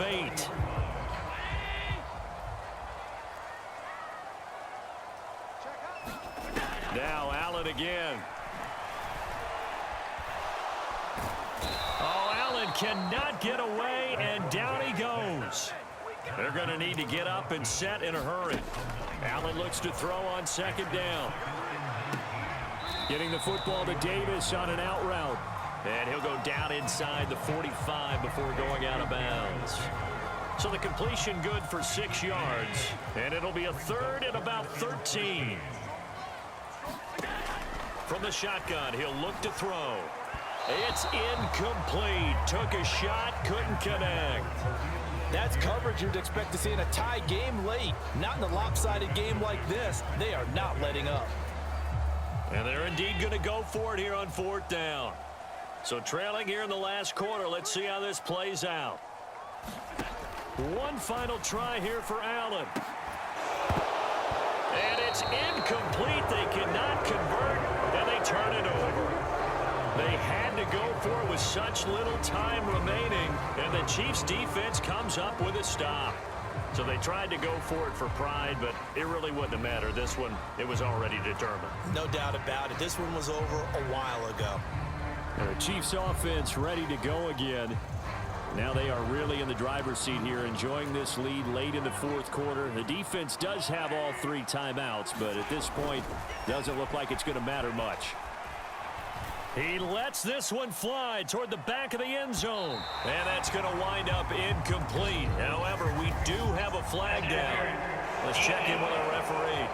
of 8. Now Allen again. Oh, Allen cannot get away, and down he goes. They're going to need to get up and set in a hurry. Allen looks to throw on second down. Getting the football to Davis on an out route. And he'll go down inside the 45 before going out of bounds. So the completion good for 6 yards. And it'll be a third and about 13. From the shotgun, he'll look to throw. It's incomplete. Took a shot, couldn't connect. That's coverage you'd expect to see in a tie game late. Not in a lopsided game like this. They are not letting up. And they're indeed going to go for it here on 4th down. So trailing here in the last quarter, let's see how this plays out. One final try here for Allen. And it's incomplete. They cannot convert, and they turn it over. They had to go for it with such little time remaining, and the Chiefs' defense comes up with a stop. So they tried to go for it for pride, but it really wouldn't have mattered. This one, it was already determined. No doubt about it. This one was over a while ago. And the Chiefs' offense ready to go again. Now they are really in the driver's seat here, enjoying this lead late in the 4th quarter. The defense does have all 3 timeouts, but at this point, doesn't look like it's going to matter much. He lets this one fly toward the back of the end zone. And that's going to wind up incomplete. However, we do have a flag down. Let's check in with our referee.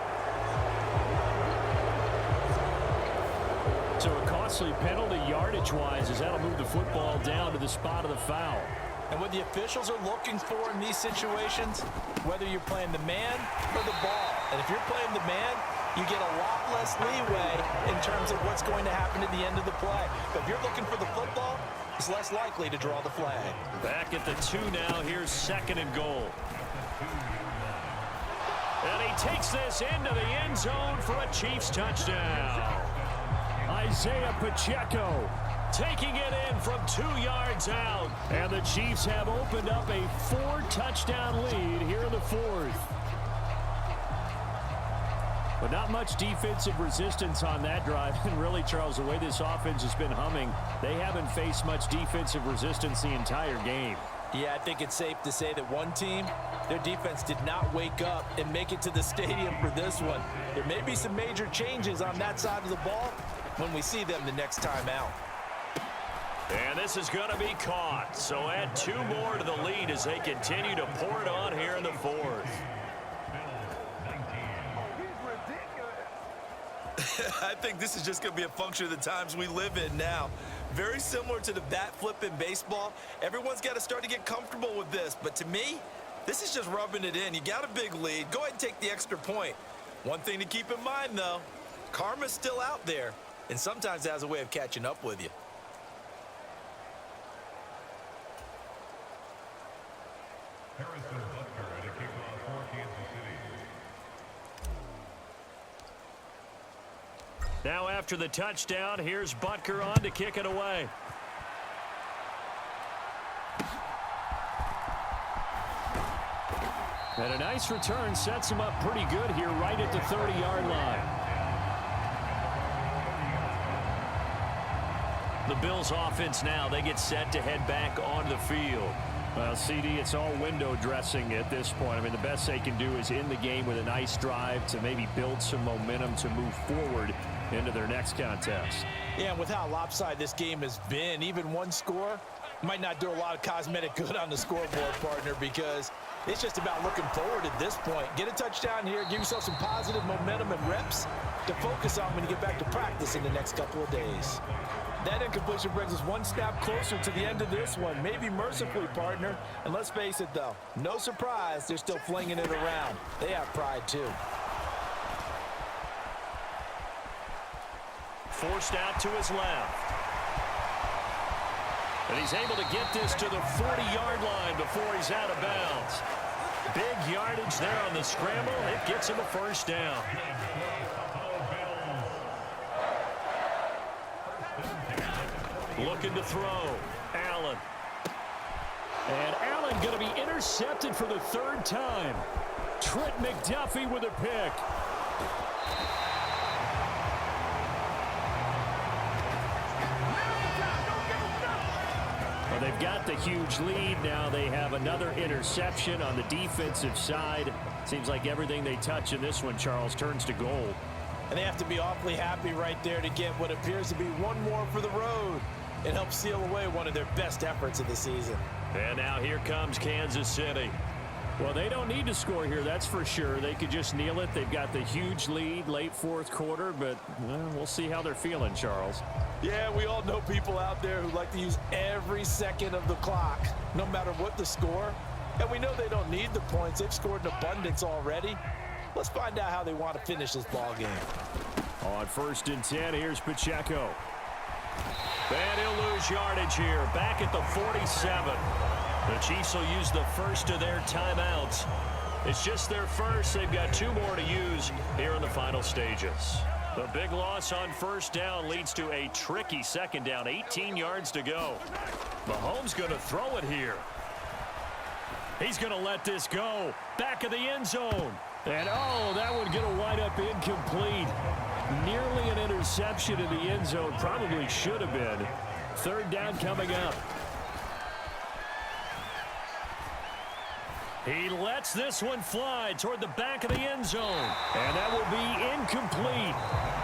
So a costly penalty yardage-wise as that'll move the football down to the spot of the foul. And what the officials are looking for in these situations, whether you're playing the man or the ball. And if you're playing the man, you get a lot less leeway in terms of what's going to happen at the end of the play. But if you're looking for the football, it's less likely to draw the flag. Back at the 2 now. Here's 2nd and goal. And he takes this into the end zone for a Chiefs touchdown. Isaiah Pacheco taking it in from 2 yards out. And the Chiefs have opened up a 4-touchdown lead here in the 4th. But not much defensive resistance on that drive. And really, Charles, the way this offense has been humming, they haven't faced much defensive resistance the entire game. Yeah, I think it's safe to say that one team, their defense did not wake up and make it to the stadium for this one. There may be some major changes on that side of the ball when we see them the next time out. And this is going to be caught. So add 2 more to the lead as they continue to pour it on here in the 4th. I think this is just going to be a function of the times we live in now. Very similar to the bat flip in baseball. Everyone's got to start to get comfortable with this. But to me, this is just rubbing it in. You got a big lead. Go ahead and take the extra point. One thing to keep in mind, though, karma's still out there, and sometimes it has a way of catching up with you. Now after the touchdown, here's Butker on to kick it away. And a nice return sets him up pretty good here right at the 30-yard line. The Bills offense now, they get set to head back on the field. Well, CD, it's all window dressing at this point. I mean, the best they can do is end the game with a nice drive to maybe build some momentum to move forward into their next contest. Yeah, and with how lopsided this game has been, even one score might not do a lot of cosmetic good on the scoreboard, partner, because it's just about looking forward at this point. Get a touchdown here, give yourself some positive momentum and reps to focus on when you get back to practice in the next couple of days. That incompletion brings us one step closer to the end of this one, maybe mercifully, partner. And let's face it, though, no surprise, they're still flinging it around. They have pride, too. Forced out to his left. And he's able to get this to the 40-yard line before he's out of bounds. Big yardage there on the scramble. It gets him a first down. Looking to throw. Allen. And Allen Allen going to be intercepted for the third time. Trent McDuffie with a pick. Well, they've got the huge lead. Now they have another interception on the defensive side. Seems like everything they touch in this one, Charles, turns to gold. And they have to be awfully happy right there to get what appears to be one more for the road. It helps seal away one of their best efforts of the season. And now here comes Kansas City. Well, they don't need to score here, that's for sure. They could just kneel it. They've got the huge lead late fourth quarter, but we'll see how they're feeling, Charles. Yeah, we all know people out there who like to use every second of the clock, no matter what the score. And we know they don't need the points. They've scored in abundance already. Let's find out how they want to finish this ball game. On 1st and 10, here's Pacheco. And he'll lose yardage here, back at the 47. The Chiefs will use the first of their timeouts. It's just their first. They've got 2 more to use here in the final stages. The big loss on 1st down leads to a tricky 2nd down. 18 yards to go. Mahomes going to throw it here. He's going to let this go. Back of the end zone. And, oh, that one going to wind up incomplete. Nearly an interception in the end zone. Probably should have been. 3rd down coming up. He lets this one fly toward the back of the end zone. And that will be incomplete.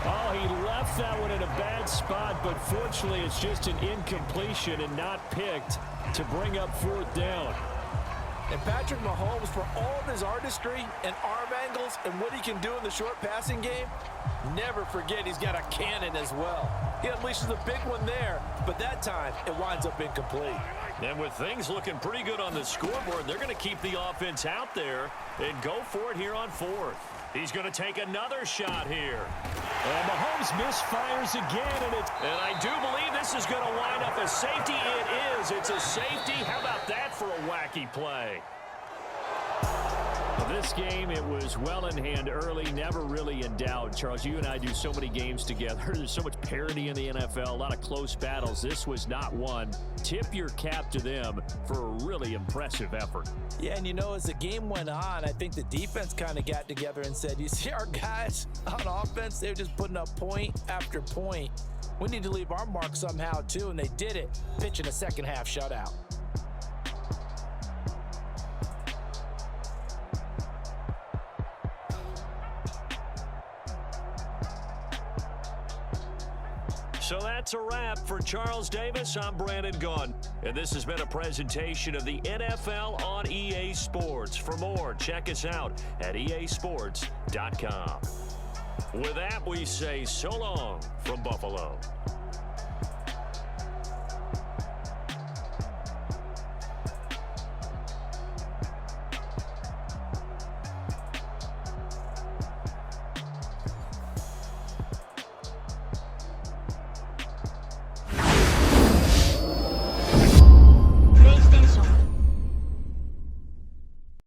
Oh, he left that one in a bad spot, but fortunately it's just an incompletion and not picked to bring up 4th down. And Patrick Mahomes, for all of his artistry and arm angles and what he can do in the short passing game, never forget he's got a cannon as well. He unleashes a big one there, but that time it winds up incomplete. And with things looking pretty good on the scoreboard, they're going to keep the offense out there and go for it here on 4th. He's going to take another shot here. And Mahomes misfires again, and I do believe this is going to wind up a safety. It is. It's a safety. How about that for a wacky play? This game, it was well in hand early, never really in doubt. Charles, you and I do so many games together. There's so much parity in the NFL, a lot of close battles. This was not one. Tip your cap to them for a really impressive effort. Yeah, and you know, as the game went on, I think the defense kind of got together and said, you see our guys on offense, they're just putting up point after point. We need to leave our mark somehow, too, and they did it, pitching a second-half shutout. So that's a wrap. For Charles Davis, I'm Brandon Gaudin. And this has been a presentation of the NFL on EA Sports. For more, check us out at easports.com. With that, we say so long from Buffalo.